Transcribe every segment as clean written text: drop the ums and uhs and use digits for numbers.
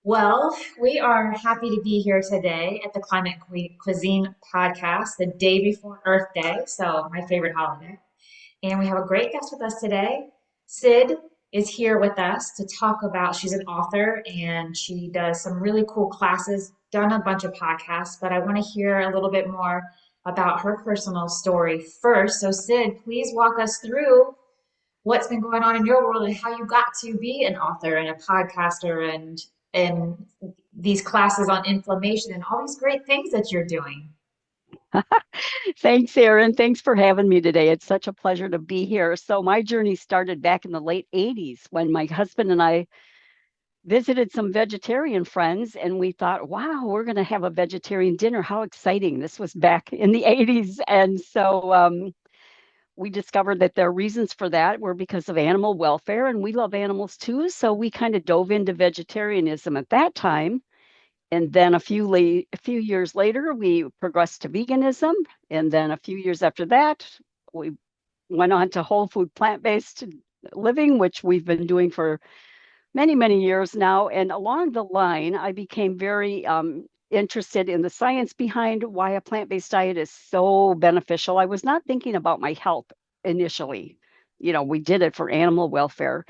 Well, we are happy to be here today at the Cuisine podcast, the day before Earth Day, so my favorite holiday. And we have a great guest with us today. Cyd is here with us to talk about, she's an author and she does some really cool classes, done a bunch of podcasts, but I want to hear a little bit more about her personal story first. So, Cyd, please walk us through what's been going on in your world and how you got to be an author and a podcaster and these classes on inflammation and all these great things that you're doing. Thanks, Erin. Thanks for having me today. It's such a pleasure to be here. So, my journey started back in the late 80s when my husband and I visited some vegetarian friends, and we thought, wow, we're going to have a vegetarian dinner. How exciting. This was back in the 80s. And so, we discovered that their reasons for that were because of animal welfare, and we love animals too. So, we kind of dove into vegetarianism at that time. And then a few years later, we progressed to veganism. And then a few years after that, we went on to whole food plant-based living, which we've been doing for many, many years now. And along the line, I became very interested in the science behind why a plant-based diet is so beneficial. I was not thinking about my health initially. We did it for animal welfare.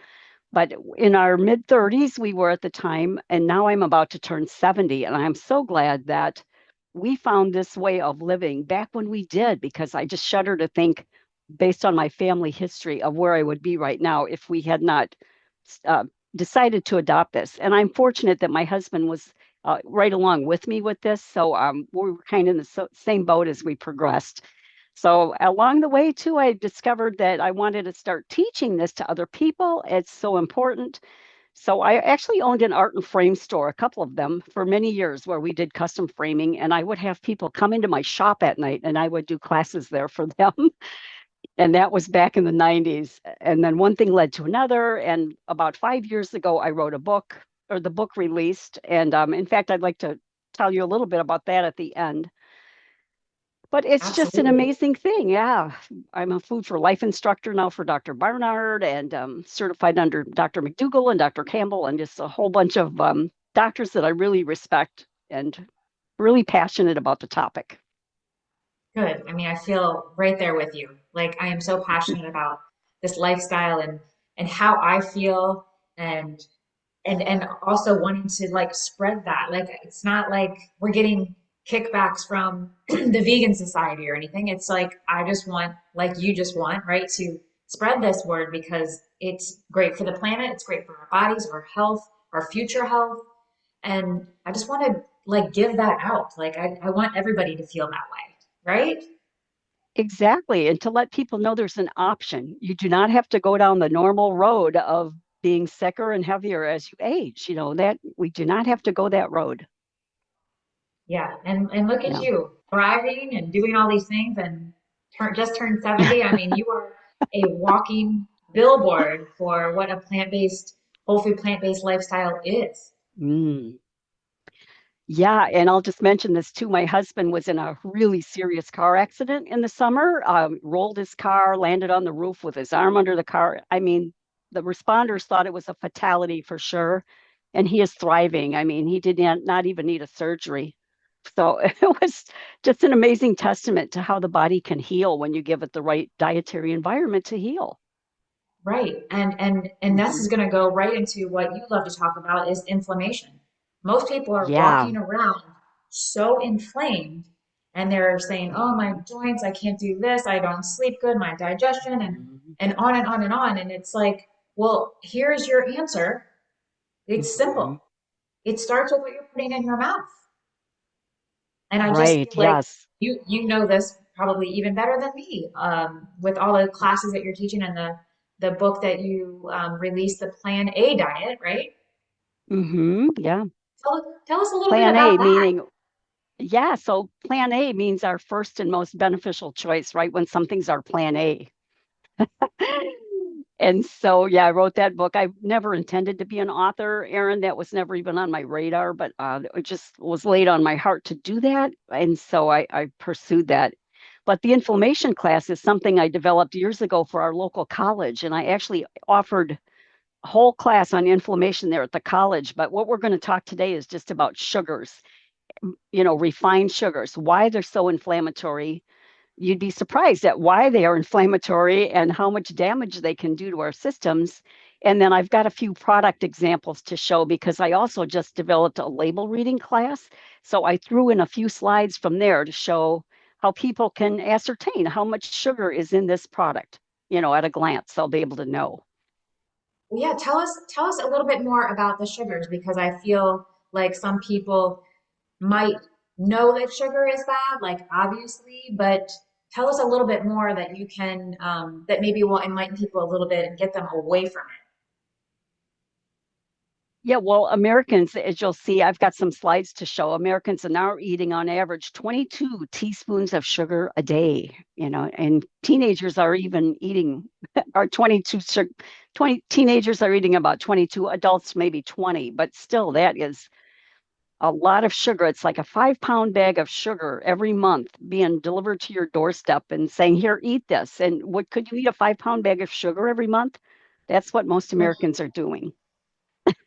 But in our mid 30s, we were at the time, and now I'm about to turn 70. And I'm so glad that we found this way of living back when we did, because I just shudder to think, based on my family history, of where I would be right now if we had not uh, decided to adopt this. And I'm fortunate that my husband was right along with me with this. So we were kind of in the same boat as we progressed. So along the way, too, I discovered that I wanted to start teaching this to other people. It's so important. So I actually owned an art and frame store, a couple of them, for many years where we did custom framing. And I would have people come into my shop at night and I would do classes there for them. And that was back in the 90s. And then one thing led to another. And about 5 years ago, I wrote a book, or the book released. And in fact, I'd like to tell you a little bit about that at the end. But it's just an Absolutely. amazing thing. Yeah. I'm a food for life instructor now for Dr. Barnard and certified under Dr. McDougall and Dr. Campbell and just a whole bunch of doctors that I really respect and really passionate about the topic. Good. I mean, I feel right there with you. Like I am so passionate about this lifestyle and how I feel and and also wanting to like spread that. Like it's not like we're getting kickbacks from the vegan society or anything. It's like I just want, like you just want, right, to spread this word because it's great for the planet, it's great for our bodies, our health, our future health. And I just want to like give that out. Like I want everybody to feel that way, right? Exactly. And to let people know there's an option. You do not have to go down the normal road of being sicker and heavier as you age. That we do not have to go that road. Yeah, and look at Yeah. you thriving and doing all these things and just turned 70. I mean, you are a walking billboard for what a plant-based, whole food plant-based lifestyle is. Mm. Yeah, and I'll just mention this too. My husband was in a really serious car accident in the summer, rolled his car, landed on the roof with his arm under the car. I mean, the responders thought it was a fatality for sure, and he is thriving. I mean, he did not even need a surgery. So it was just an amazing testament to how the body can heal when you give it the right dietary environment to heal. Right. And this is Mhm. going to go right into what you love to talk about is inflammation. Most people are Yeah. walking around so inflamed and they're saying, "Oh, my Mhm. joints, I can't do this. I don't sleep good, my digestion," Mhm. and on and on and on. And it's like, well, here's your answer. It's Mhm. simple. It starts with what you're putting in your mouth. And I just Right. feel like Yes. you know this probably even better than me, with all the classes that you're teaching and the book that you released, the Plan A diet, right? Yeah. Tell us a little bit Plan about A that. meaning, yeah, so plan A means our first and most beneficial choice, right? When something's our plan A. And so, yeah, I wrote that book. I never intended to be an author, Erin. That was never even on my radar, but it just was laid on my heart to do that. And so I pursued that. But the inflammation class is something I developed years ago for our local college. And I actually offered whole class on inflammation there at the college, but what we're going to talk today is just about sugars, refined sugars, why they're so inflammatory. You'd be surprised at why they are inflammatory and how much damage they can do to our systems. And then I've got a few product examples to show because I also just developed a label reading class. So I threw in a few slides from there to show how people can ascertain how much sugar is in this product, at a glance. They'll be able to know. Well, yeah, tell us a little bit more about the sugars because I feel like some people might know that sugar is bad, like obviously, but tell us a little bit more that you can that maybe will enlighten people a little bit and get them away from Yeah, well, Americans, as you'll see, I've got some slides to show. Americans are now eating on average 22 teaspoons of sugar a day, and teenagers are even eating, or 20 teenagers are eating about 22, adults maybe 20, but still that is a lot of sugar. It's like a 5 pound bag of sugar every month being delivered to your doorstep and saying, here, eat this. And what could you eat a 5 pound bag of sugar every month? That's what most it. Americans are doing.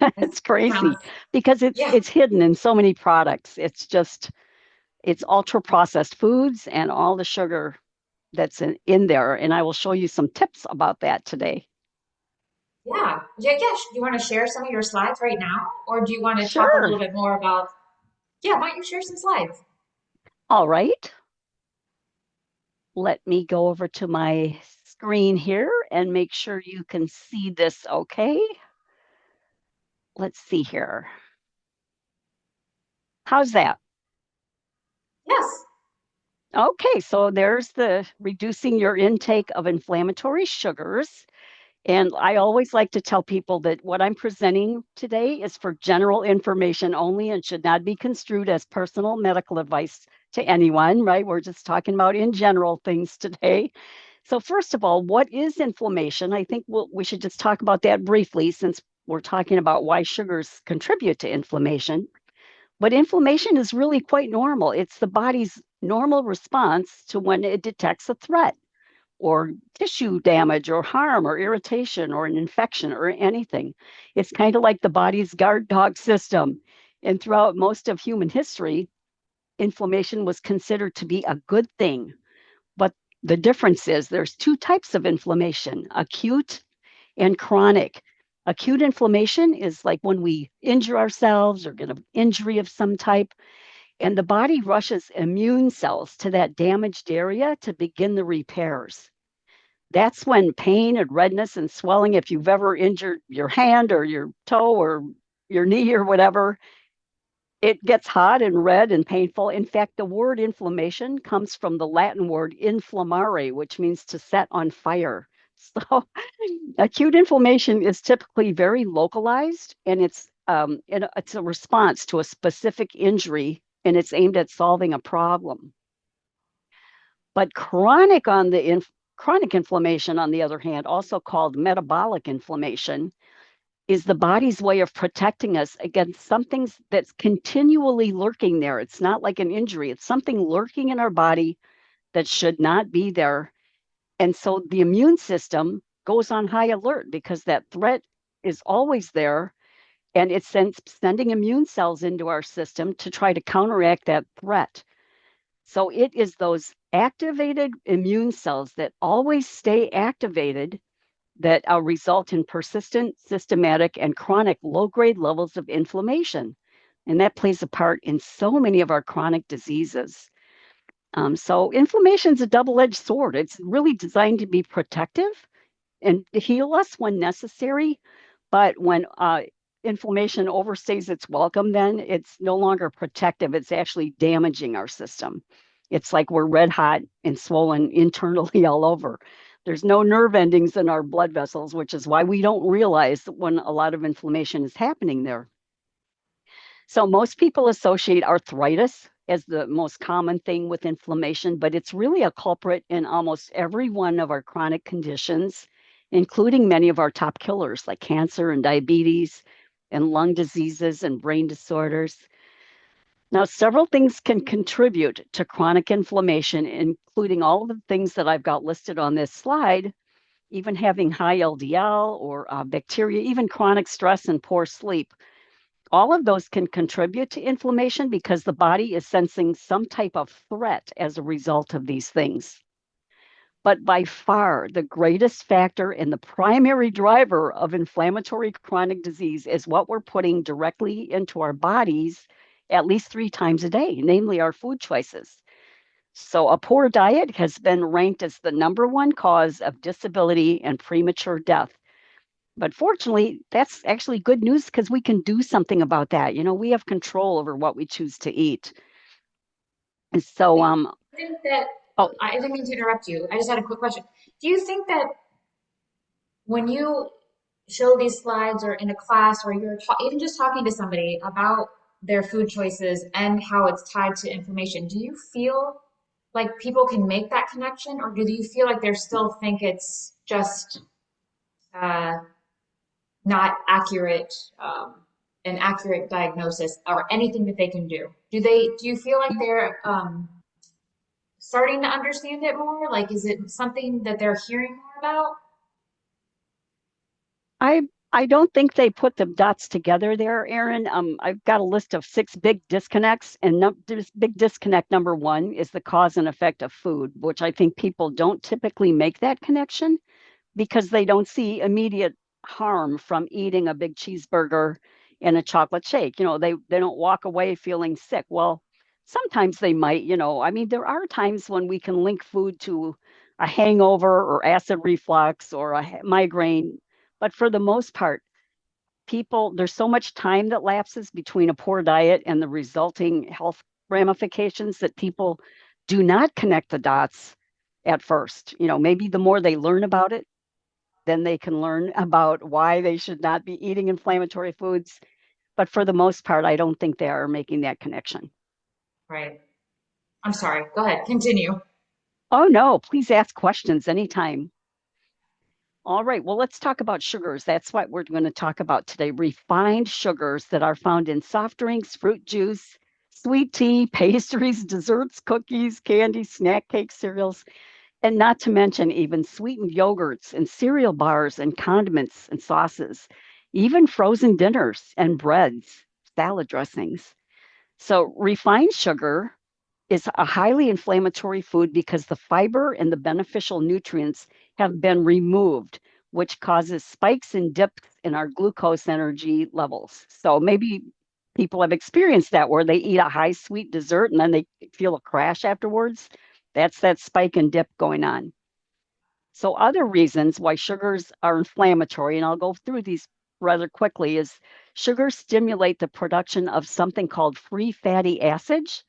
It It's sounds, crazy because it's yeah, it's hidden in so many products. It's ultra processed foods and all the sugar that's in there. And I will show you some tips about that today. yeah. Do you want to share some of your slides right now, or do you want to talk a Sure. little bit more about? Yeah, why don't you share some slides? All right. Let me go over to my screen here and make sure you can see this okay. Let's see here. How's that? Yes. Okay, so there's the reducing your intake of inflammatory sugars. And I always like to tell people that what I'm presenting today is for general information only and should not be construed as personal medical advice to anyone, right? We're just talking about in general things today. So, first of all, what is inflammation? I think we should just talk about that briefly since we're talking about why sugars contribute to inflammation. But inflammation is really quite normal. It's the body's normal response to when it detects a threat or tissue damage or harm or irritation or an infection or anything. It's kind of like the body's guard dog system. And throughout most of human history, inflammation was considered to be a good thing. But the difference is there's two types of inflammation, acute and chronic. Acute inflammation is like when we injure ourselves or get an injury of some type, and the body rushes immune cells to that damaged area to begin the repairs. That's when pain and redness and swelling, if you've ever injured your hand or your toe or your knee or whatever, it gets hot and red and painful. In fact, the word inflammation comes from the Latin word inflammare, which means to set on fire. So, acute inflammation is typically very localized, and it's a response to a specific injury, and it's aimed at solving a problem. But chronic inflammation, on the other hand, also called metabolic inflammation, is the body's way of protecting us against something that's continually lurking there. It's not like an injury, it's something lurking in our body that should not be there. And so the immune system goes on high alert because that threat is always there. And it's sending immune cells into our system to try to counteract that threat. So it is those activated immune cells that always stay activated that result in persistent, systematic, and chronic low grade levels of inflammation. And that plays a part in so many of our chronic diseases. So inflammation is a double edged sword. It's really designed to be protective and heal us when necessary. But when inflammation overstays its welcome, then it's no longer protective. It's actually damaging our system. It's like we're red hot and swollen internally all over. There's no nerve endings in our blood vessels, which is why we don't realize when a lot of inflammation is happening there. So most people associate arthritis as the most common thing with inflammation, but it's really a culprit in almost every one of our chronic conditions, including many of our top killers like cancer and diabetes and lung diseases and brain disorders. Now, several things can contribute to chronic inflammation, including all of the things that I've got listed on this slide. even having high LDL or bacteria, even chronic stress and poor sleep. All of those can contribute to inflammation because the body is sensing some type of threat as a result of these things. But by far, the greatest factor and the primary driver of inflammatory chronic disease is what we're putting directly into our bodies at least 3 times a day, namely our food choices. So, a poor diet has been ranked as the number one cause of disability and premature death. But fortunately, that's actually good news because we can do something about that. We have control over what we choose to eat. And so, I think that oh, I didn't mean to interrupt you. I just had a quick question. Do you think that when you show these slides or in a class or you're even just talking to somebody about their food choices and how it's tied to inflammation, do you feel like people can make that connection, or do you feel like they still think it's just uh, not accurate, an accurate diagnosis or anything that they can do? Do you feel like they're starting to understand it more? Like, is it something that they're hearing more about? I I don't think they put the dots together there, Aaron. I've got a list of 6 big disconnects, and this big disconnect number one is the cause and effect of food, which I think people don't typically make that connection because they don't see immediate harm from eating a big cheeseburger and a chocolate shake. They don't walk away feeling sick. Well, sometimes they might, I mean, there are times when we can link food to a hangover or acid reflux or a migraine, but for the most part, there's so much time that lapses between a poor diet and the resulting health ramifications that people do not connect the dots at first. Maybe the more they learn about it, then they can learn about why they should not be eating inflammatory foods. But for the most part, I don't think they are making that connection. Right. I'm sorry. Go ahead. Continue. Oh, no, please ask questions anytime. All right, well, let's talk about sugars. That's what we're going to talk about today. Refined sugars that are found in soft drinks, fruit juice, sweet tea, pastries, desserts, cookies, candy, snack cakes, cereals, and not to mention even sweetened yogurts and cereal bars and condiments and sauces, even frozen dinners and breads, salad dressings. So, refined sugar is a highly inflammatory food because the fiber and the beneficial nutrients have been removed, which causes spikes and dips in our glucose energy levels. So, maybe people have experienced that where they eat a high sweet dessert and then they feel a crash afterwards. That's that spike and dip going on. So, other reasons why sugars are inflammatory, and I'll go through these rather quickly, is sugars stimulate the production of something called free fatty acids,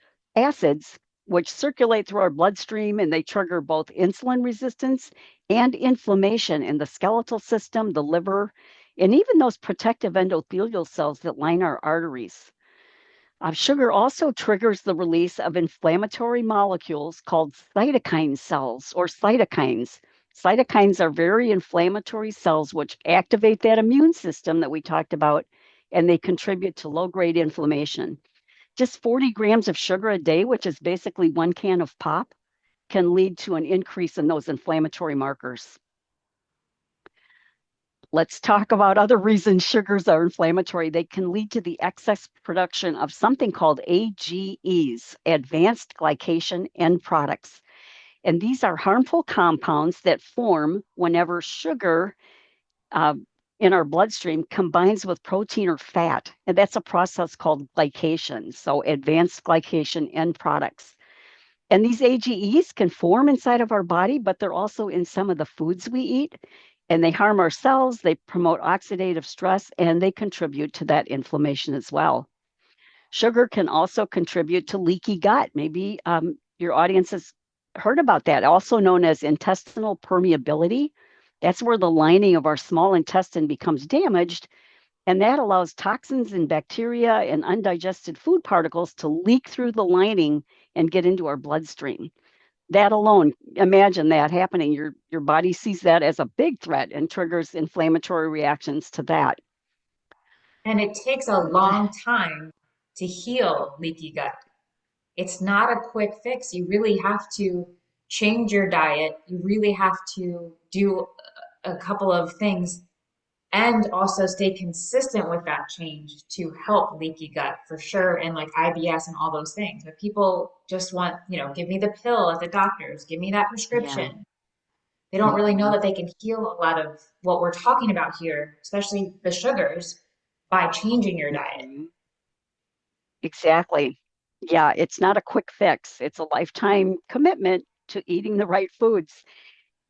which circulate through our bloodstream and they trigger both insulin resistance and inflammation in the skeletal system, the liver, and even those protective endothelial cells that line our arteries. Sugar also triggers the release of inflammatory molecules called cytokine cells or cytokines. Cytokines are very inflammatory cells which activate that immune system that we talked about, and they contribute to low grade inflammation. Just 40 grams of sugar a day, which is basically 1 can of pop, can lead to an increase in those inflammatory markers. Let's talk about other reasons sugars are inflammatory. They can lead to the excess production of something called AGEs, advanced glycation end products. And these are harmful compounds that form whenever sugar uh, in our bloodstream combines with protein or fat. And that's a process called glycation. So, advanced glycation end products. And these AGEs can form inside of our body, but they're also in some of the foods we eat. And they harm our cells, they promote oxidative stress, and they contribute to that inflammation as well. Sugar can also contribute to leaky gut. Maybe your audience has heard about that, also known as intestinal permeability. That's where the lining of our small intestine becomes damaged, and that allows toxins and bacteria and undigested food particles to leak through the lining and get into our bloodstream. That alone, imagine that happening. Your body sees that as a big threat and triggers inflammatory reactions to that. And it takes a long time to heal leaky gut. It's not a quick fix. You really have to change your diet. You really have to do a couple of things and also stay consistent with that change to help leaky gut for sure and like IBS and all those things. But people just want, give me the pill at the doctor's, give me that Yeah. prescription. They don't really know Hmm. that they can heal a lot of what we're talking about here, especially the sugars, by changing your diet. Hmm. Exactly. Yeah, it's not a quick fix. It's a lifetime commitment to eating the right foods.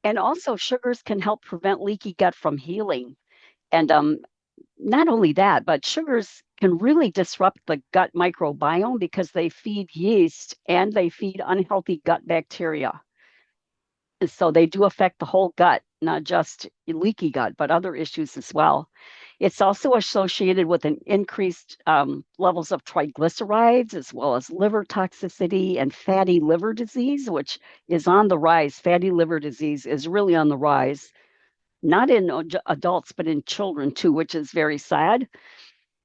And also, sugars can help prevent leaky gut from healing. And not only that, but sugars can really disrupt the gut microbiome because they feed yeast and they feed unhealthy gut bacteria. And so they do affect the whole gut, not just leaky gut, but other issues as well. It's also associated with an increased levels of triglycerides, as well as liver toxicity and fatty liver disease, which is on the rise. Fatty liver disease is really on the rise, not in adults, but in children too, which is very sad.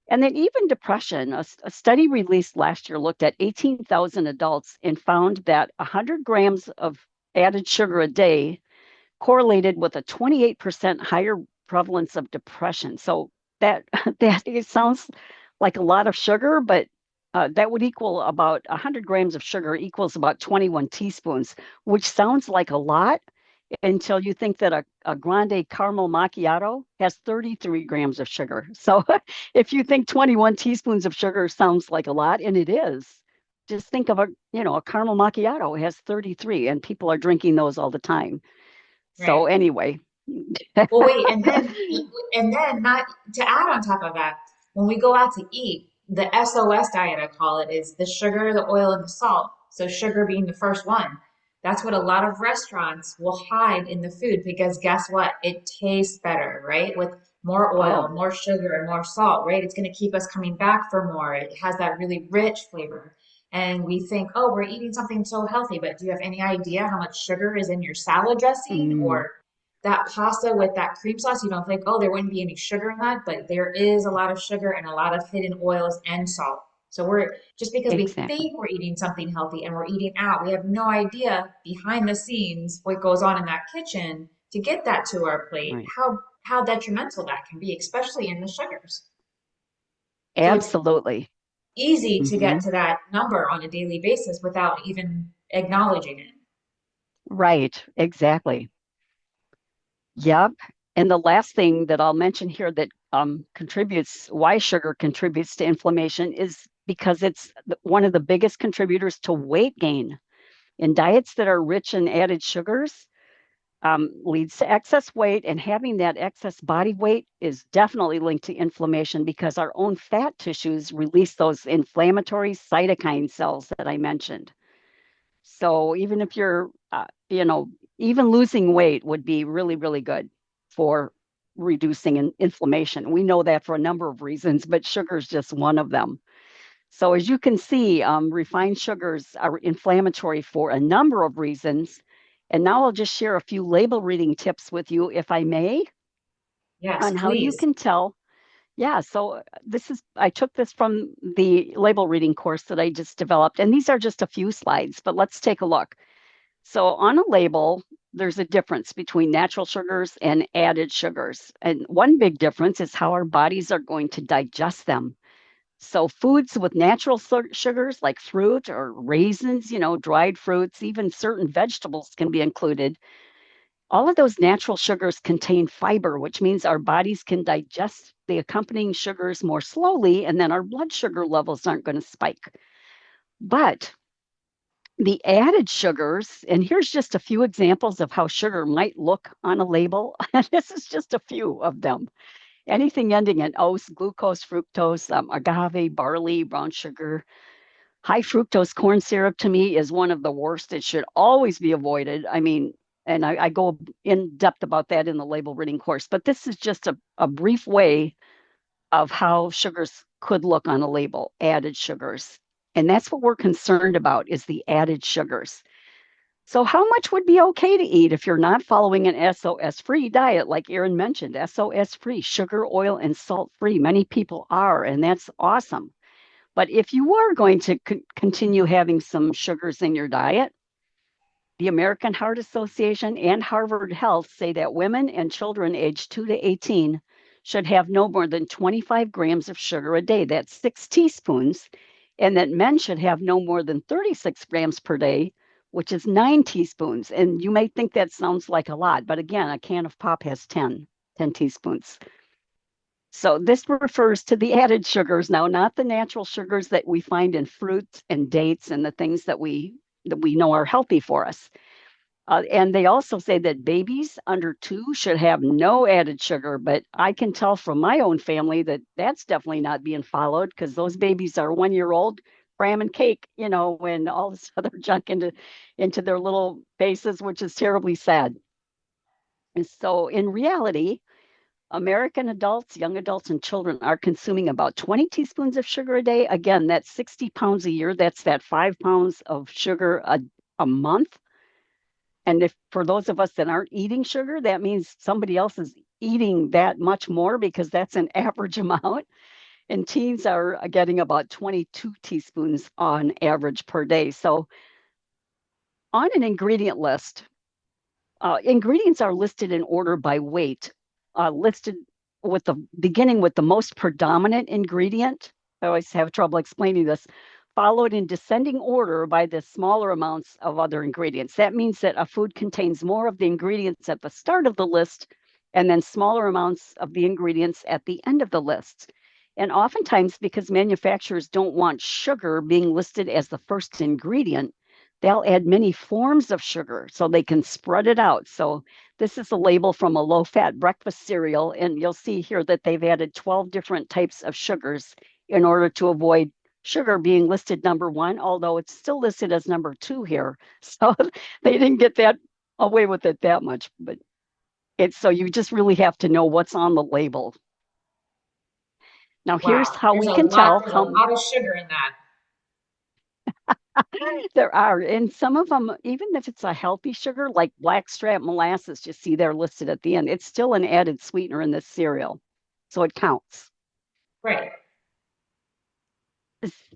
And then even depression, a study released last year looked at 18,000 adults and found that 100 grams of added sugar a day correlated with a 28% higher prevalence of depression. So that that it sounds like a lot of sugar, but that would equal about 100 grams of sugar equals about 21 teaspoons, which sounds like a lot until you think that a grande caramel macchiato has 33 grams of sugar. So if you think 21 teaspoons of sugar sounds like a lot, and it is, just think of a caramel macchiato has 33, and people are drinking those all the time. So Right. anyway, Well, wait, and then not to add on top of that, when we go out to eat, the SOS diet I call it is the sugar, the oil, and the salt. So sugar being the first one. That's what a lot of restaurants will hide in the food because guess what? It tastes better, right? With more oil, oh, more sugar, and more salt, right? It's going to keep us coming back for more. It has that really rich flavor. And we think, oh, we're eating something so healthy, but do you have any idea how much sugar is in your salad dressing mm, or that pasta with that cream sauce? You don't think, oh, there wouldn't be any sugar in that, but there is a lot of sugar and a lot of hidden oils and salt. So we're just because we exactly. think we're eating something healthy and we're eating out, we have no idea behind the scenes what goes on in that kitchen to get that to our plate, Right. how detrimental that can be, especially in the sugars. So it's Absolutely. easy to Hmm. get to that number on a daily basis without even acknowledging it. Right. Exactly. Yep. And the last thing that I'll mention here that contributes, why sugar contributes to inflammation is because it's one of the biggest contributors to weight gain. In diets that are rich in added sugars, leads to excess weight, and having that excess body weight is definitely linked to inflammation because our own fat tissues release those inflammatory cytokine cells that I mentioned. So even if you're, even losing weight would be really, really good for reducing inflammation. We know that for a number of reasons, but sugar is just one of them. So as you can see, refined sugars are inflammatory for a number of reasons. And now I'll just share a few label reading tips with you, if I may, Yes, on how you please. can tell. Yeah, so I took this from the label reading course that I just developed, and these are just a few slides, but let's take a look. So on a label, there's a difference between natural sugars and added sugars. And one big difference is how our bodies are going to digest them. So foods with natural sugars like fruit or raisins, dried fruits, even certain vegetables can be included. All of those natural sugars contain fiber, which means our bodies can digest the accompanying sugars more slowly, and then our blood sugar levels aren't going to spike. But the added sugars, and here's just a few examples of how sugar might look on a label. And this is just a few of them. Anything ending in ose, glucose, fructose, agave, barley, brown sugar. High fructose corn syrup to me is one of the worst. It should always be avoided. I mean, and I go in depth about that in the label reading course, but this is just a brief way of how sugars could look on a label, added sugars. And that's what we're concerned about is the added sugars. So how much would be okay to eat if you're not following an SOS-free diet, like Erin mentioned, SOS-free, sugar, oil, and salt-free? Many people are, and that's awesome. But if you are going to continue having some sugars in your diet, The American Heart Association and Harvard Health say that women and children aged 2 to 18 should have no more than 25 grams of sugar a day. That's 6 teaspoons. And that men should have no more than 36 grams per day, which is 9 teaspoons. And you may think that sounds like a lot, but again, a can of pop has 10 teaspoons. So this refers to the added sugars now, not the natural sugars that we find in fruits and dates and the things that we know are healthy for us. And they also say that babies under 2 should have no added sugar, but I can tell from my own family that that's definitely not being followed because those babies are 1 year old cramming cake, when all this other junk into their little faces, which is terribly sad. And so in reality, American adults, young adults, and children are consuming about 20 teaspoons of sugar a day. Again, that's 60 pounds a year. That's that 5 pounds of sugar a month. And if for those of us that aren't eating sugar, that means somebody else is eating that much more because that's an average amount. And teens are getting about 22 teaspoons on average per day. So on an ingredient list, ingredients are listed in order by weight, listed with the beginning with the most predominant ingredient. I always have trouble explaining this, followed in descending order by the smaller amounts of other ingredients. That means that a food contains more of the ingredients at the start of the list and then smaller amounts of the ingredients at the end of the list. And oftentimes, because manufacturers don't want sugar being listed as the first ingredient, they'll add many forms of sugar so they can spread it out. So this is a label from a low-fat breakfast cereal, and you'll see here that they've added 12 different types of sugars in order to avoid sugar being listed number 1, although it's still listed as number 2 here. So they didn't get that away with it that much, but it's so you just really have to know what's on the label. Now here's Wow, how we can tell there's a how lot of sugar in that. there are, and some of them, even if it's a healthy sugar like blackstrap molasses, you see they're listed at the end. It's still an added sweetener in this cereal, so it counts. Right,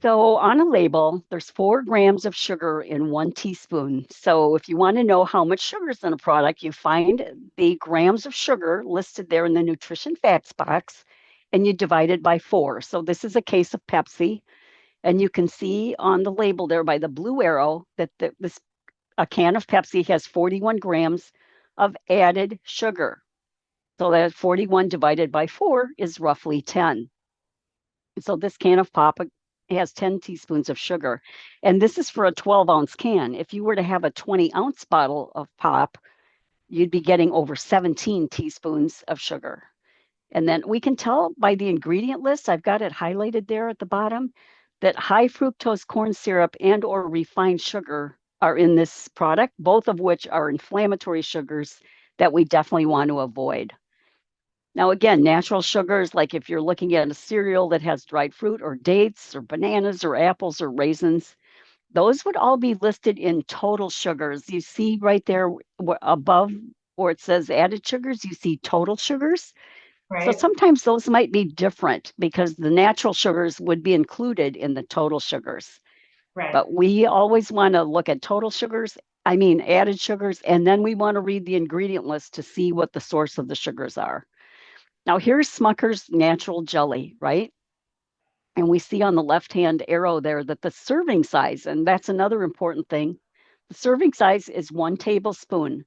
So on a label, there's 4 grams of sugar in 1 teaspoon. So if you want to know how much sugar is in a product, you find the grams of sugar listed there in the nutrition facts box, and you divide it by 4. So this is a case of Pepsi. And you can see on the label there by the blue arrow that this a can of Pepsi has 41 grams of added sugar. So that 41 divided by 4 is roughly 10. So this can of pop has 10 teaspoons of sugar. And this is for a 12-ounce can. If you were to have a 20-ounce bottle of pop, you'd be getting over 17 teaspoons of sugar. And then we can tell by the ingredient list, I've got it highlighted there at the bottom, that high fructose corn syrup and or refined sugar are in this product, both of which are inflammatory sugars that we definitely want to avoid. Now, again, natural sugars, like if you're looking at a cereal that has dried fruit or dates or bananas or apples or raisins, those would all be listed in total sugars. You see right there above where it says added sugars, you see total sugars. So right, sometimes those might be different because the natural sugars would be included in the total sugars. right. But we always want to look at total sugars, I mean added sugars, and then we want to read the ingredient list to see what the source of the sugars are. Now here's Smucker's natural jelly, right? And we see on the left-hand arrow there that the serving size, and that's another important thing, the serving size is 1 tablespoon.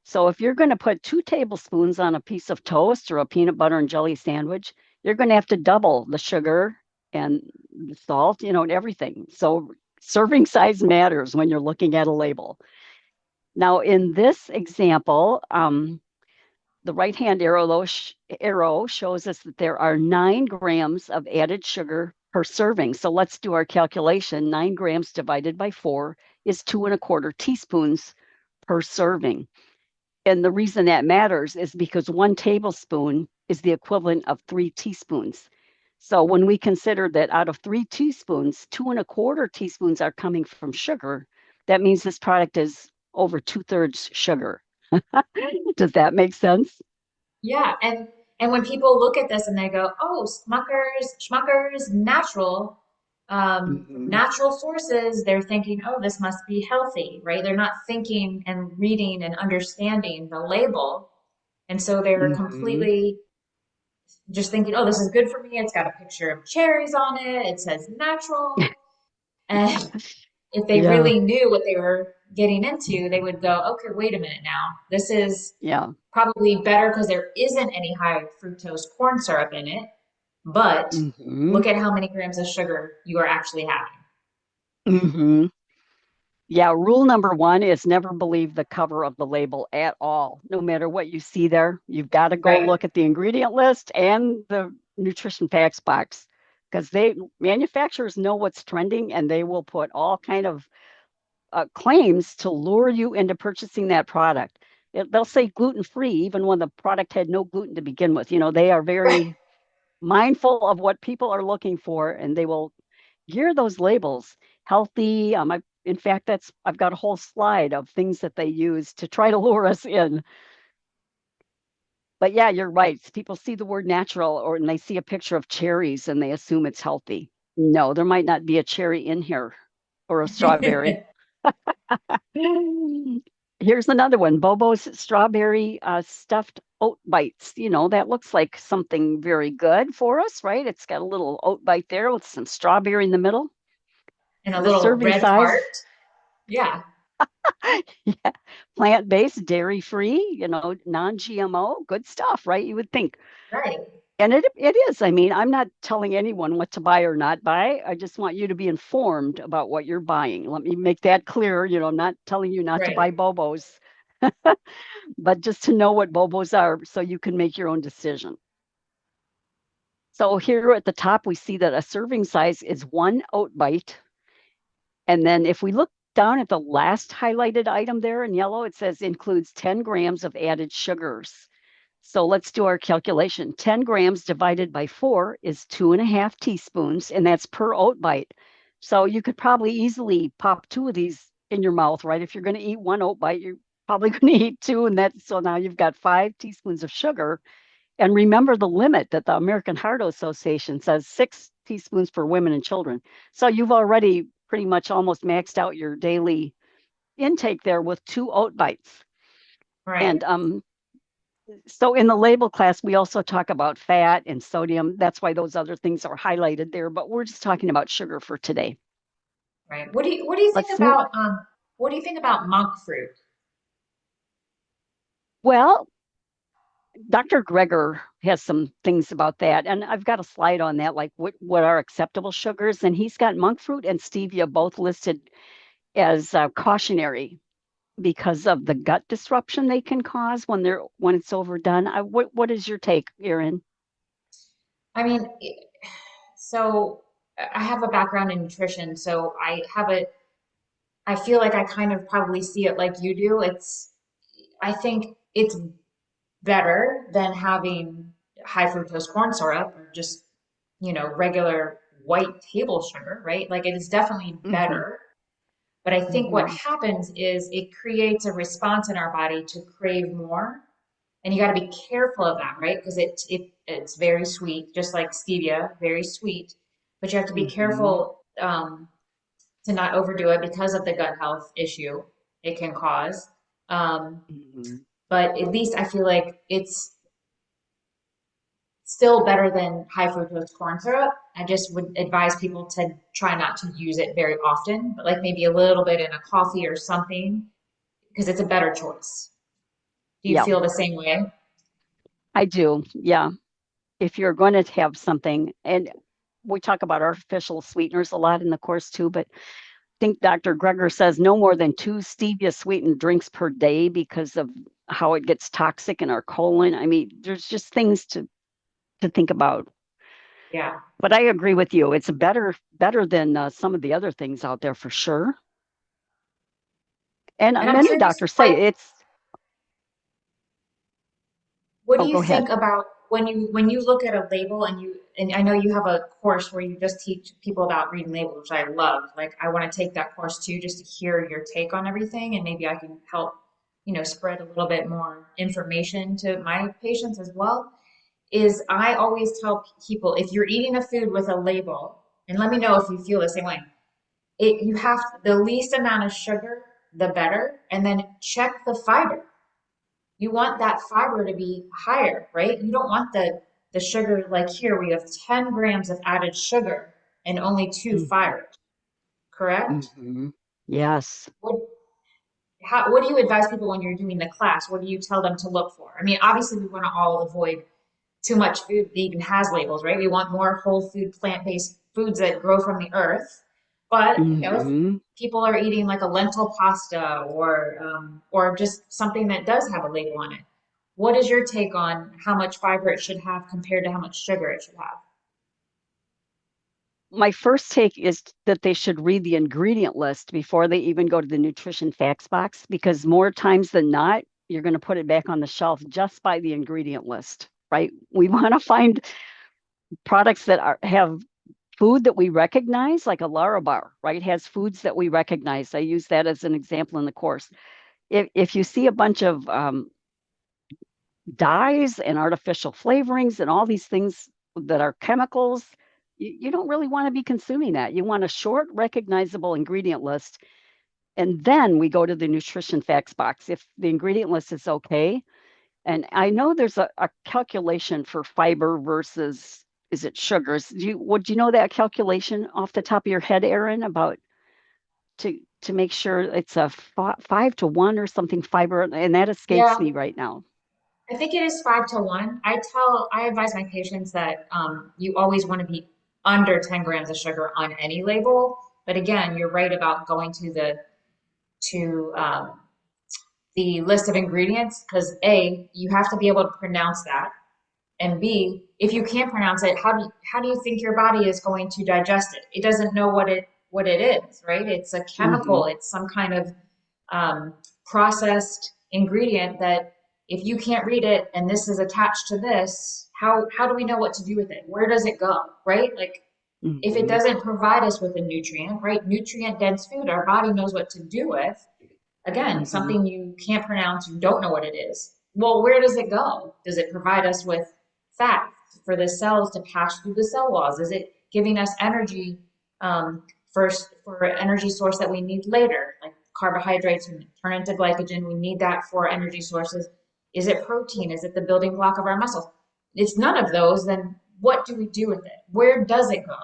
So if you're going to put 2 tablespoons on a piece of toast or a peanut butter and jelly sandwich, you're going to have to double the sugar and the salt, and everything. So serving size matters when you're looking at a label. Now, in this example, the right-hand arrow shows us that there are 9 grams of added sugar per serving. So let's do our calculation. 9 grams divided by 4 is 2¼ teaspoons per serving. And the reason that matters is because 1 tablespoon is the equivalent of 3 teaspoons. So when we consider that out of 3 teaspoons, 2¼ teaspoons are coming from sugar, that means this product is over 2/3 sugar. Does that make sense? Yeah, and when people look at this and they go, "Oh, Schmucker's natural," From Hmm. natural sources, they're thinking, oh, this must be healthy, right? They're not thinking and reading and understanding the label. And so they're Hmm. completely just thinking, oh, this is good for me. It's got a picture of cherries on it. It says natural. And if they Yeah. really knew what they were getting into, they would go, okay, wait a minute now. This is Yeah. probably better because there isn't any high fructose corn syrup in it, but Hmm. look at how many grams of sugar you are actually having. Hmm. Yeah, rule number one is never believe the cover of the label at all. No matter what you see there, you've got to go Right. look at the ingredient list and the nutrition facts box because they manufacturers know what's trending and they will put all kind of claims to lure you into purchasing that product. They'll say gluten free even when the product had no gluten to begin with. They are Right. very mindful of what people are looking for and they will gear those labels healthy. In fact, I've got a whole slide of things that they use to try to lure us in. But yeah, you're right. People see the word natural or and they see a picture of cherries and they assume it's healthy. No, there might not be a cherry in here or a strawberry. Here's another one, Bobo's strawberry stuffed oat bites. That looks like something very good for us, right? It's got a little oat bite there with some strawberry in the middle. And a The little serving red size, heart. Yeah. yeah, plant-based, dairy-free, non-GMO, good stuff, right? You would think. Right. And it is. I mean, I'm not telling anyone what to buy or not buy. I just want you to be informed about what you're buying. Let me make that clear. I'm not telling you not to Right. buy Bobos, but just to know what Bobos are so you can make your own decision. So here at the top, we see that a serving size is one oat bite. And then if we look down at the last highlighted item there in yellow, it says includes 10 grams of added sugars. So let's do our calculation. 10 grams divided by 4 is 2.5 teaspoons, and that's per oat bite. So you could probably easily pop two of these in your mouth, right? If you're going to eat one oat bite, you're probably going to eat two. And so now you've got 5 teaspoons of sugar. And remember the limit that the American Heart Association says 6 teaspoons for women and children. So you've already pretty much almost maxed out your daily intake there with two oat bites. Right. And so in the label class, we also talk about fat and sodium. That's why those other things are highlighted there, but we're just talking about sugar for today. Right. What do you think Let's move. about what do you think about monk fruit? Well, Dr. Greger has some things about that, and I've got a slide on that, like what are acceptable sugars, and he's got monk fruit and stevia both listed as cautionary because of the gut disruption they can cause when it's overdone. What is your take, Erin? I mean, so I have a background in nutrition, so I feel like I kind of probably see it like you do. I think it's better than having high fructose corn syrup or just, regular white table sugar, right? Like it is definitely Mm-hmm. better. But I think what Mm-hmm. happens is it creates a response in our body to crave more. And you got to be careful of that, right? Because it's very sweet, just like stevia, very sweet. But you have to be Mm-hmm. careful to not overdo it because of the gut health issue it can cause. Um, Mm-hmm. but at least I feel like it's still better than high fructose corn syrup. I just would advise people to try not to use it very often, but like maybe a little bit in a coffee or something because it's a better choice. Do you Yeah, feel the same way? I do. Yeah. If you're going to have something, and we talk about artificial sweeteners a lot in the course too, but I think Dr. Greger says no more than two stevia sweetened drinks per day because of how it gets toxic in our colon. I mean, there's just things to think about. Yeah. But I agree with you. It's better than some of the other things out there for sure. And And I'm many curious, doctors say like, it's. what do Oh, you go think ahead. about when you look at a label and I know you have a course where you just teach people about reading labels, which I love. Like I want to take that course too, just to hear your take on everything, and maybe I can help, spread a little bit more information to my patients as well. Is I always tell people if you're eating a food with a label, and let me know if you feel the same way. You have the least amount of sugar, the better, and then check the fiber. You want that fiber to be higher, right? You don't want the sugar like here we have 10 grams of added sugar and only two Mhm. fibers, correct? Mhm. Yes. What what do you advise people when you're doing the class? What do you tell them to look for? I mean, obviously we want to all avoid too much food that even has labels, right? We want more whole food, plant-based foods that grow from the earth. But if Mhm. people are eating like a lentil pasta or just something that does have a label on it, what is your take on how much fiber it should have compared to how much sugar it should have? My first take is that they should read the ingredient list before they even go to the nutrition facts box, because more times than not, you're going to put it back on the shelf just by the ingredient list, right? We want to find products that have food that we recognize, like a Larabar, right? Has foods that we recognize. I use that as an example in the course. If you see a bunch of dyes and artificial flavorings and all these things that are chemicals, you don't really want to be consuming that. You want a short, recognizable ingredient list. And then we go to the nutrition facts box. If the ingredient list is okay, and I know there's a calculation for fiber versus, is it sugars? Would you know that calculation off the top of your head, Erin, about to make sure it's a 5 to 1 or something fiber, and that escapes Yeah, me right now. I think it is 5 to 1. I advise my patients that you always want to be under 10 grams of sugar on any label. But again, you're right about going to to the list of ingredients because A, you have to be able to pronounce that, and B, if you can't pronounce it, how do you think your body is going to digest it? It doesn't know what it is, right? It's a chemical. Hmm. It's some kind of um, processed ingredient that if you can't read it and this is attached to this, how do we know what to do with it? Where does it go, right? Like if it Hmm. doesn't provide us with a nutrient, right? Nutrient dense food, our body knows what to do with. Again, Hmm. something you can't pronounce, you don't know what it is. Well, where does it go? Does it provide us with fat for the cells to pass through the cell walls? Is it giving us energy first for energy source that we need later, like carbohydrates and turn into glycogen? We need that for energy sources. Is it protein? Is it the building block of our muscles? It's none of those. Then what do we do with it? Where does it go?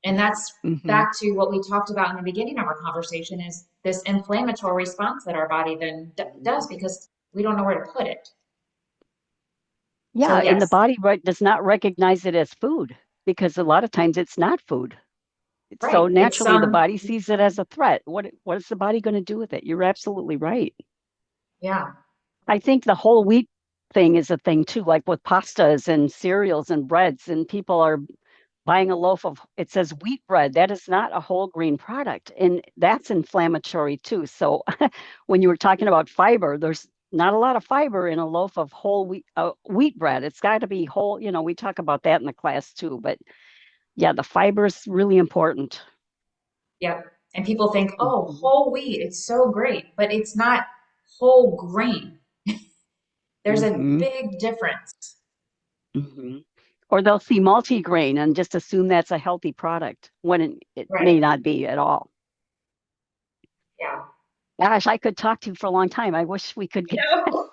And that's Hmm. back to what we talked about in the beginning of our conversation is this inflammatory response that our body then does because we don't know where to put it. So Yeah, and the yes, body does not recognize it as food because a lot of times it's not food. So right. It's naturally, the body sees it as a threat. What is the body going to do with it? You're absolutely right. yeah, I think the whole wheat thing is a thing too, like with pastas and cereals and breads, and people are buying a loaf of, it says wheat bread. That is not a whole grain product, and that's inflammatory too. So when you were talking about fiber, there's not a lot of fiber in a loaf of whole wheat bread. It's got to be whole. We talk about that in the class too. But yeah, the fiber is really important. yep. And people think, oh, Hmm. whole wheat, it's so great, but it's not whole grain. There's a Hmm. big difference. Hmm. Or they'll see multigrain and just assume that's a healthy product when it may Right. not be at all. Yeah. Gosh, I could talk to you for a long time. I wish we could You get. know,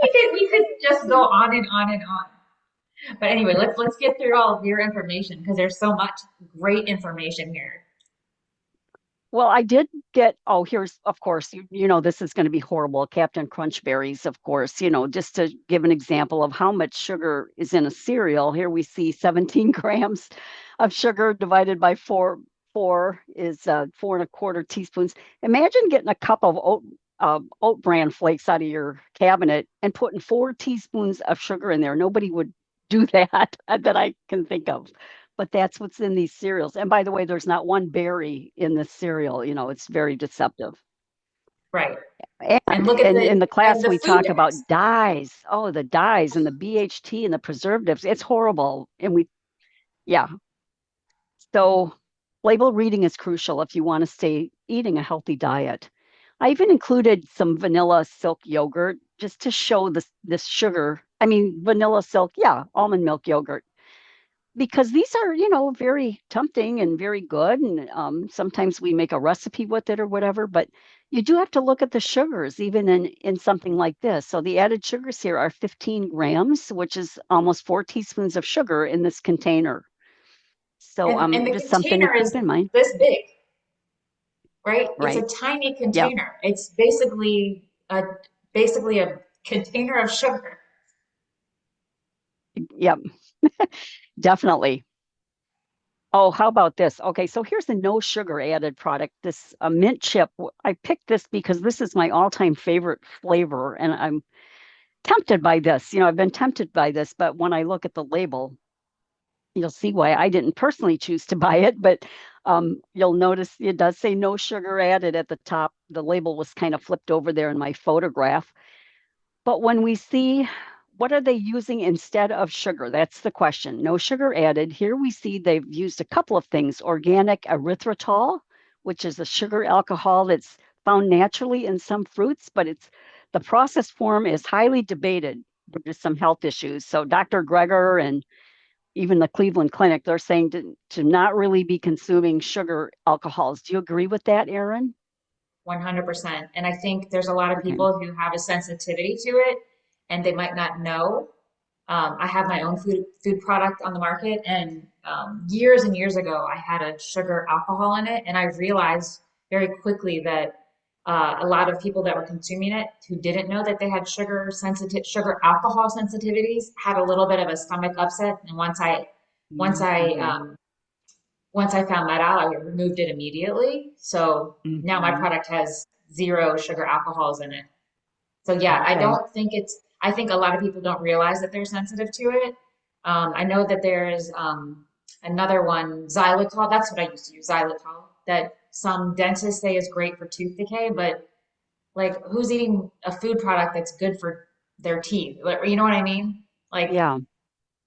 we could just go on and on and on. But anyway, let's get through all of your information because there's so much great information here. Well, I did get, oh, here's, of course, this is going to be horrible. Captain Crunch berries, of course, just to give an example of how much sugar is in a cereal. Here we see 17 grams of sugar divided by four is 4.25 teaspoons. Imagine getting a cup of oat bran flakes out of your cabinet and putting 4 teaspoons of sugar in there. Nobody would do that that I can think of, but that's what's in these cereals. And by the way, there's not one berry in this cereal. It's very deceptive. Right. And And look at in the and class, the we food talk dyes. about dyes. Oh, the dyes and the BHT and the preservatives. It's horrible. Yeah. So label reading is crucial if you want to stay eating a healthy diet. I even included some vanilla silk yogurt just to show this sugar. I mean, vanilla silk, yeah, almond milk yogurt. because these are, very tempting and very good. And sometimes we make a recipe with it or whatever, but you do have to look at the sugars, even in something like this. So the added sugars here are 15 grams, which is almost 4 teaspoons of sugar in this container. So And the just something to container keep is in mind. this big, right? It's a Right. tiny Yep. container. It's basically a container of sugar. Yep. Definitely. Oh, how about this? Okay, so here's a no sugar added product. This mint chip. I picked this because this is my all-time favorite flavor, and I'm tempted by this. I've been tempted by this, but when I look at the label, you'll see why I didn't personally choose to buy it. But you'll notice it does say no sugar added at the top. The label was kind of flipped over there in my photograph. But when we see what are they using instead of sugar? That's the question. No sugar added. Here we see they've used a couple of things. Organic erythritol, which is a sugar alcohol that's found naturally in some fruits, but the process form is highly debated due to some health issues. So Dr. Greger and even the Cleveland Clinic, they're saying to not really be consuming sugar alcohols. Do you agree with that, Aaron? 100%. And I think there's a lot of Okay. people who have a sensitivity to it and they might not know. I have my own food product on the market, and years and years ago, I had a sugar alcohol in it, and I realized very quickly that a lot of people that were consuming it who didn't know that they had sugar alcohol sensitivities had a little bit of a stomach upset. And once I Mm-hmm. once I found that out, I removed it immediately. So now my Mm-hmm. product has zero sugar alcohols in it. So yeah, I Okay. don't think I think a lot of people don't realize that they're sensitive to it. I know that there's another one, xylitol. That's what I used to use, xylitol, that some dentists say is great for tooth decay, but like who's eating a food product that's good for their teeth? You know what I mean? Like Yeah.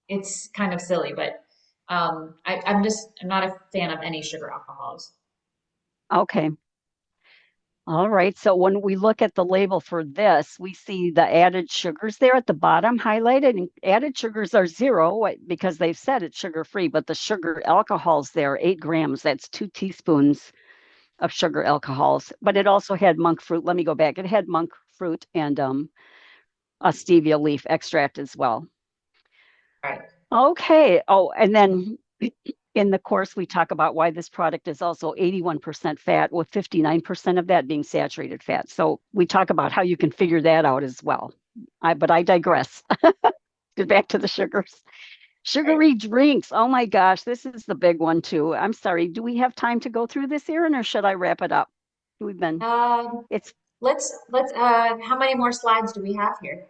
it's kind of silly, but I'm not a fan of any sugar alcohols. Okay. All right. So when we look at the label for this, we see the added sugars there at the bottom highlighted. And added sugars are zero because they've said it's sugar free, but the sugar alcohols there, 8 grams, that's 2 teaspoons of sugar alcohols. But it also had monk fruit. Let me go back. It had monk fruit and a stevia leaf extract as well. Right. Okay. Oh, and then in the course, we talk about why this product is also 81% fat, with 59% of that being saturated fat. So we talk about how you can figure that out as well. But I digress. Get back to the sugars. Right. Sugary drinks. Oh my gosh, this is the big one too. I'm sorry. Do we have time to go through this, Erin, or should I wrap it up? We've been, Um, it's let's how many more slides do we have here?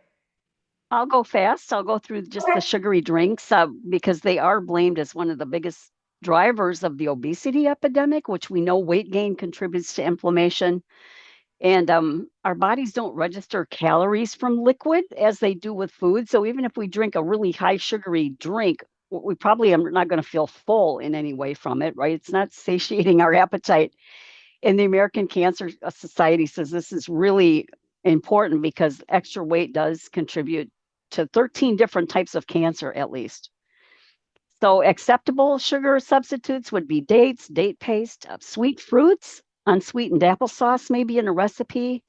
I'll go fast. I'll go through just the Okay. sugary drinks because they are blamed as one of the biggest drivers of the obesity epidemic, which we know weight gain contributes to inflammation. And our bodies don't register calories from liquid as they do with food. So even if we drink a really high sugary drink, we probably are not going to feel full in any way from it, right? It's not satiating our appetite. And the American Cancer Society says this is really important because extra weight does contribute to 13 different types of cancer, at least. So, acceptable sugar substitutes would be dates, date paste, sweet fruits, unsweetened applesauce, maybe in a recipe.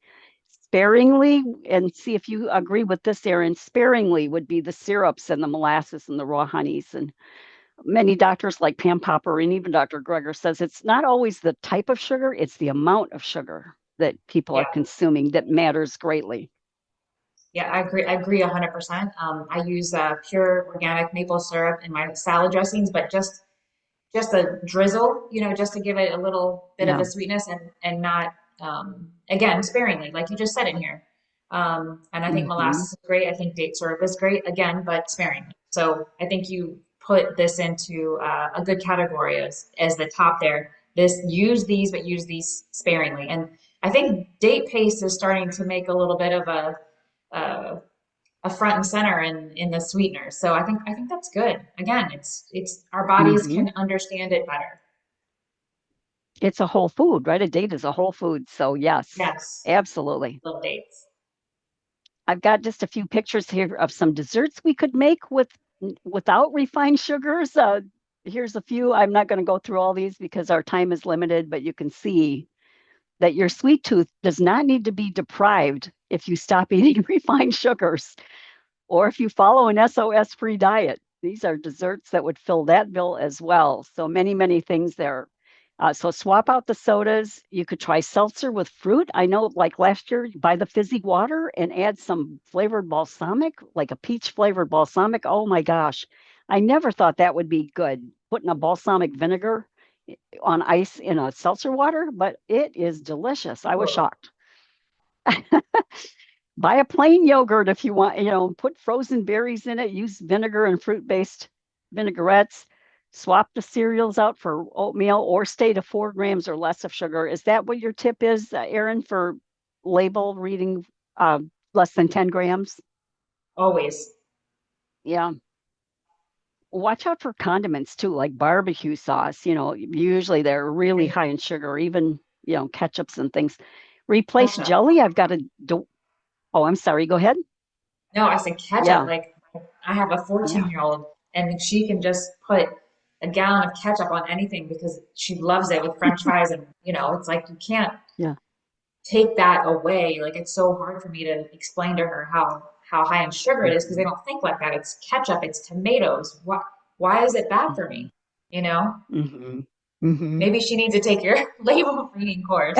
Sparingly, and see if you agree with this, Erin. Sparingly would be the syrups and the molasses and the raw honeys. And many doctors like Pam Popper and even Dr. Greger says it's not always the type of sugar, it's the amount of sugar that people are Yeah. consuming that matters greatly. Yeah, I agree. I agree 100%. I use pure organic maple syrup in my salad dressings, but just a drizzle, just to give it a little bit of Yeah. a sweetness and not again sparingly, like you just said in here. And I think Hmm. molasses is great. I think date syrup is great again, but sparingly. So I think you put this into a good category as the top there. This use these, but use these sparingly. And I think date paste is starting to make a little bit of uh, a front and center in the sweeteners. So I think that's good. Again, it's our bodies Hmm. can understand it better. It's a whole food, right? A date is a whole food. So, yes, Yes, absolutely. love dates. I've got just a few pictures here of some desserts we could make with without refined sugars. Here's a few. I'm not going to go through all these because our time is limited, but you can see that your sweet tooth does not need to be deprived if you stop eating refined sugars or if you follow an SOS free diet. These are desserts that would fill that bill as well. So many, many things there. So swap out the sodas. You could try seltzer with fruit. I know, like last year, buy the fizzy water and add some flavored balsamic, like a peach flavored balsamic. Oh my gosh, I never thought that would be good. Putting a balsamic vinegar on ice in a seltzer water, but it is delicious. I was Whoa. shocked. Buy a plain yogurt if you want, put frozen berries in it, use vinegar and fruit-based vinaigrettes, swap the cereals out for oatmeal or stay to 4 grams or less of sugar. Is that what your tip is, Erin, for label reading uh, less than 10 grams? Always. Yeah. Watch out for condiments too, like barbecue sauce. Usually they're really Okay. high in sugar, even, ketchups and things. Replace Ketchup. jelly. I've got a, oh, I'm sorry. Go ahead. No, I said ketchup. Yeah. Like I have a Yeah. 14-year-old and she can just put a gallon of ketchup on anything because she loves it with French fries and it's like you can't Yeah. take that away. Like it's so hard for me to explain to her how high in sugar it is because they Mhm. don't think like that. It's ketchup, it's tomatoes. Why is it bad for Mhm. me? You know? Mhm. Mhm. Maybe she needs to take your label reading course.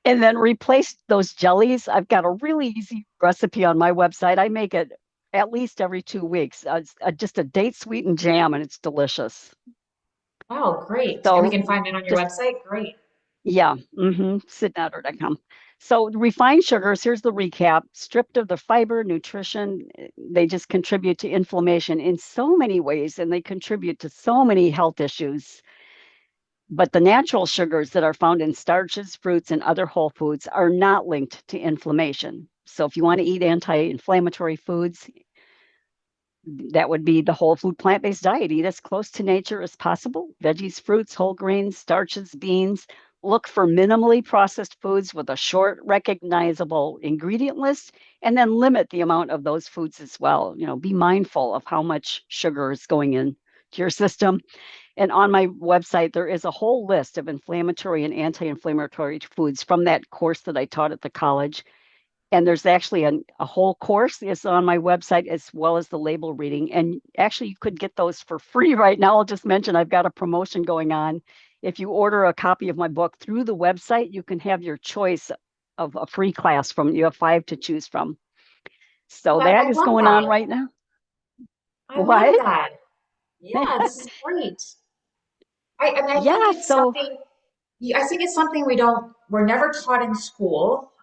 And then replace those jellies. I've got a really easy recipe on my website. I make it at least every 2 weeks. It's just a date sweetened jam, and it's delicious. Oh, great. And we So can find it on your just website? Great. yeah, cydnotter.com. So refined sugars, here's the recap. Stripped of the fiber, nutrition, they just contribute to inflammation in so many ways, and they contribute to so many health issues. But the natural sugars that are found in starches, fruits, and other whole foods are not linked to inflammation. So if you want to eat anti-inflammatory foods, that would be the whole food plant-based diet. Eat as close to nature as possible. Veggies, fruits, whole grains, starches, beans. Look for minimally processed foods with a short, recognizable ingredient list, and then limit the amount of those foods as well. Be mindful of how much sugar is going in to your system. And on my website, there is a whole list of inflammatory and anti-inflammatory foods from that course that I taught at the college. And there's actually a whole course is on my website as well as the label reading. And actually, you could get those for free right now. I'll just mention I've got a promotion going on. If you order a copy of my book through the website, you can have your choice of a free class from. You have 5 to choose from. Oh, So that I is love going on that. right now. I love What? that. Yeah, this is great. I mean, Yeah. So, I think it's something we're never taught in school,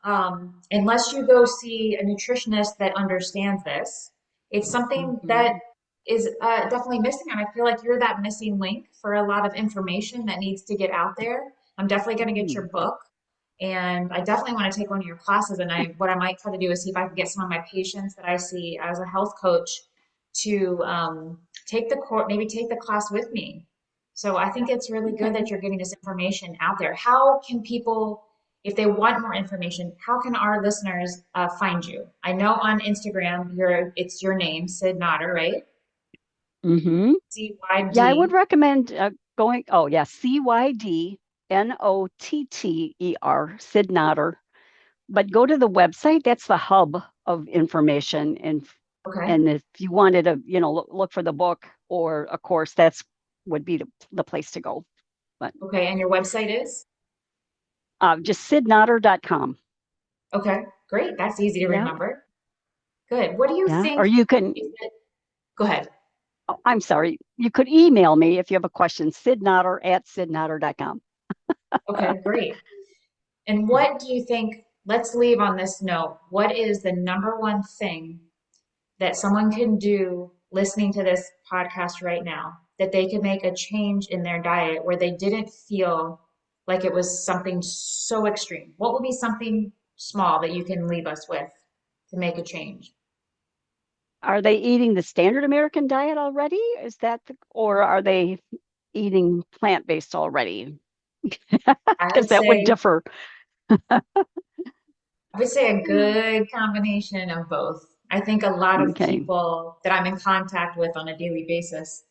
unless you go see a nutritionist that understands this. It's something that mhm, is definitely missing, and I feel like you're that missing link for a lot of information that needs to get out there. I'm definitely going to get your mm, book, and I definitely want to take one of your classes. And what I might try to do is see if I can get some of my patients that I see as a health coach to take the course, maybe take the class with me. So I think it's really good that okay. you're getting this information out there. How can people, if they want more information, how can our listeners find you? I know on Instagram, it's your name, Cyd Notter, right? hmm Yeah, I would CYD. recommend going. Oh, yeah, Cydnotter, Cyd Notter. But go to the website. That's the hub of information. Okay. And if you wanted to, look for the book or a course, that's would be the place to go. But Okay. And your website is? just cydnotter.com. Okay. Great. That's easy to Yeah, remember. Good. What do you yeah. Or think you can. is it? Go ahead. Oh, I'm sorry. You could email me if you have a question. Cydnotter@cydnotter.com. Okay. Great. And Yeah. what do you think? Let's leave on this note. What is the number one thing that someone can do listening to this podcast right now that they could make a change in their diet where they didn't feel like it was something so extreme? What would be something small that you can leave us with to make a change? Are they eating the standard American diet already? Or are they eating plant-based already? I Because would that would say differ. I would say a good combination of both. I think a lot of Okay. people that I'm in contact with on a daily basis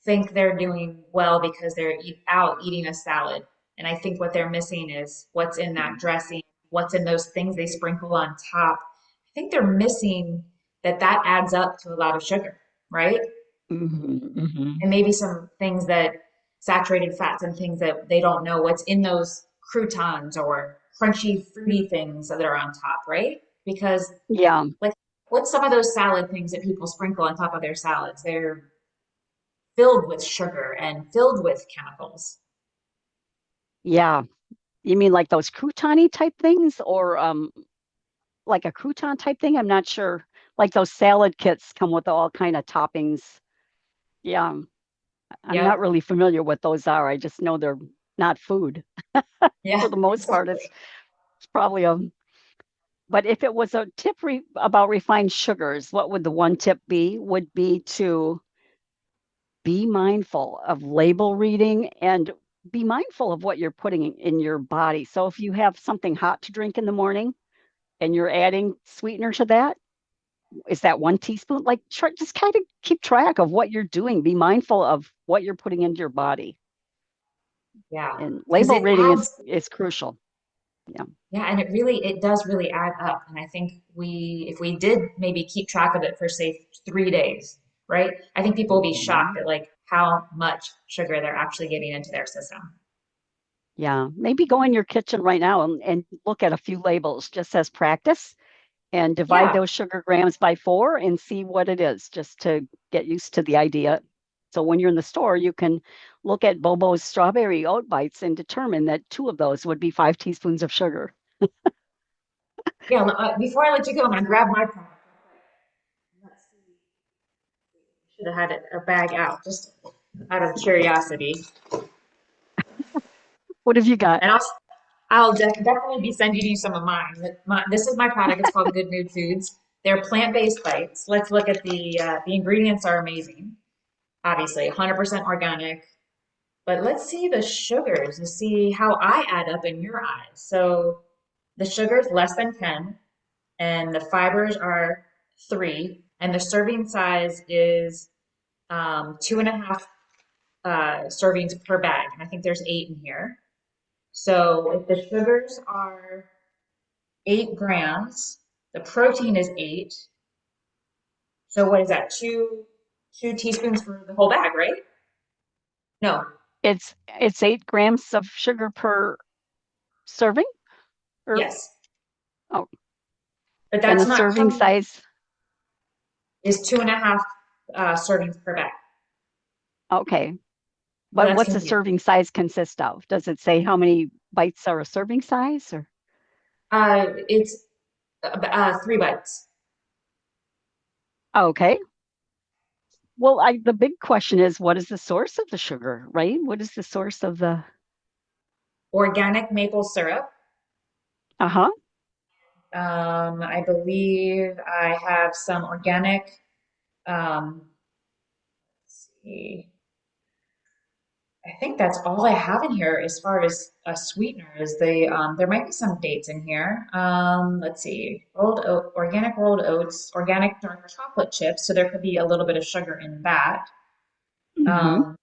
think they're doing well because they're out eating a salad. And I think what they're missing is what's in that dressing, what's in those things they sprinkle on top. I think they're missing that adds up to a lot of sugar, right? Hmm. And maybe some things that saturated fats and things that they don't know what's in those croutons or crunchy fruity things that are on top, right? Because Yeah. like what's some of those salad things that people sprinkle on top of their salads? They're filled with sugar and filled with chemicals. Yeah. You mean like those croutony type things or like a crouton type thing? I'm not sure. Like those salad kits come with all kind of toppings. Yeah. I'm not Yep. really familiar what those are. I just know they're not food Yeah, for the most part. It's probably a, but if it was a tip about refined sugars, what would the one tip be? Would be to be mindful of label reading and be mindful of what you're putting in your body. So if you have something hot to drink in the morning and you're adding sweetener to that, is that 1 teaspoon? Like just kind of keep track of what you're doing. Be mindful of what you're putting into your body. yeah. And Because label it reading adds, is crucial. Yeah. yeah, and it does really add up. And I think if we did maybe keep track of it for say 3 days, right? I think people will be shocked Mhm. at like how much sugar they're actually getting into their system. Yeah. Maybe go in your kitchen right now and look at a few labels just as practice and divide Yeah, those sugar grams by 4 and see what it is, just to get used to the idea. So when you're in the store, you can look at Bobo's strawberry oat bites and determine that 2 of those would be 5 teaspoons of sugar. yeah. Before I let you go, I'm gonna grab my product. Let's see. Should have had a bag out just out of curiosity. What have you got? And definitely be sending you some of mine. This is my product. It's called Good Mood Foods. They're plant-based bites. Let's look at the ingredients are amazing. Obviously, 100% organic. But let's see the sugars to see how I add up in your eyes. So the sugar's less than 10, and the fibers are 3, and the serving size is 2.5 servings per bag. And I think there's 8 in here. So if the sugars are 8 grams. The protein is 8. So what is that? Two teaspoons for the whole bag, right? No. It's 8 grams of sugar per serving, or Yes. oh, But and that's the not serving counting size. is 2.5 servings per bag. Okay, So but that's what's a confusing. serving size consist of? Does it say how many bites are a serving size, or? It's 3 bites. Okay. Well, the big question is, what is the source of the sugar, right? What is the source of the? Organic maple syrup. Uh-huh. I believe I have some organic. Let's see. I think that's all I have in here as far as a sweetener is there might be some dates in here. Let's see, organic rolled oats, organic dark chocolate chips, so there could be a little bit of sugar in that. Mm-hmm. Um,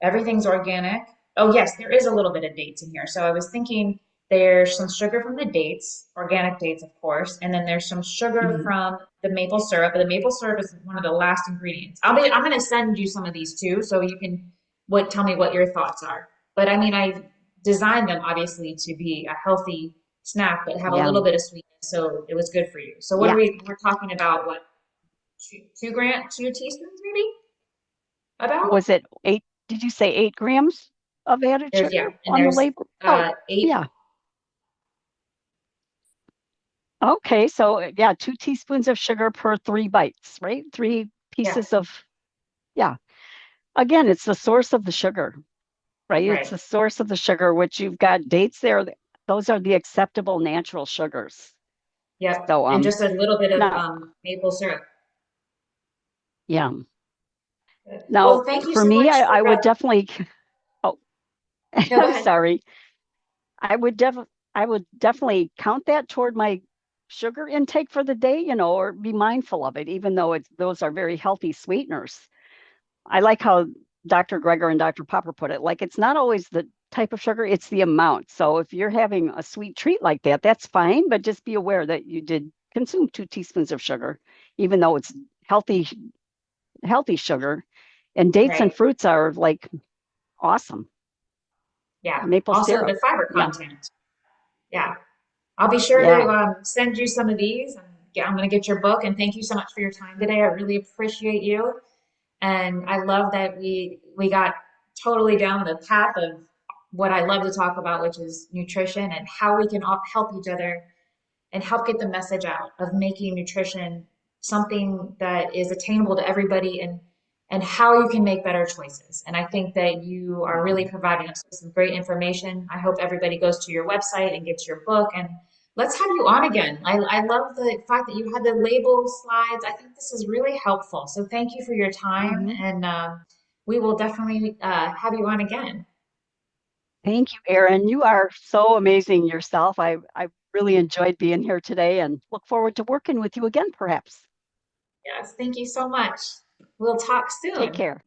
Everything's organic. Oh, yes, there is a little bit of dates in here. So I was thinking there's some sugar from the dates, organic dates, of course, and then there's some sugar Mm-hmm. from the maple syrup. But the maple syrup is one of the last ingredients. I'm going to send you some of these too, so you can tell me what your thoughts are. But I mean, I designed them obviously to be a healthy snack, but have a Yeah. little bit of sweetness, so it was good for you. So what are Yeah. we're talking about? What 2 teaspoons maybe about? Was it 8? Did you say 8 grams of added There's yeah, sugar and on the there's label? Oh, 8. yeah. Okay. So yeah, 2 teaspoons of sugar per 3 bites, right? Three Yeah, pieces of, yeah. Again, it's the source of the sugar, right? It's right. the source of the sugar, which you've got dates there. Those are the acceptable natural sugars. Yep. So And just a little bit of now, maple syrup. yeah. Good. Now Well, thank you for so me, much for I would definitely, oh, no, go I'm ahead. sorry. I would definitely count that toward my sugar intake for the day, or be mindful of it, even though those are very healthy sweeteners. I like how Dr. Greger and Dr. Popper put it. Like, it's not always the type of sugar, it's the amount. So if you're having a sweet treat like that, that's fine, but just be aware that you did consume 2 teaspoons of sugar, even though it's healthy, healthy sugar. And dates and Right. fruits are like awesome. Yeah. Maple Also syrup. the fiber Yeah. content. Yeah. I'll be sure to Yeah. send you some of these, and I'm going to get your book. And thank you so much for your time today. I really appreciate you. And I love that we got totally down the path of what I love to talk about, which is nutrition and how we can all help each other and help get the message out of making nutrition something that is attainable to everybody, and how you can make better choices. And I think that you are really providing us with some great information. I hope everybody goes to your website and gets your book, and let's have you on again. I love the fact that you had the label slides. I think this is really helpful. So thank you for your time, Mhm. and we will definitely have you on again. Thank you, Erin. You are so amazing yourself. I really enjoyed being here today and look forward to working with you again, perhaps. Yes, thank you so much. We'll talk Take soon. care.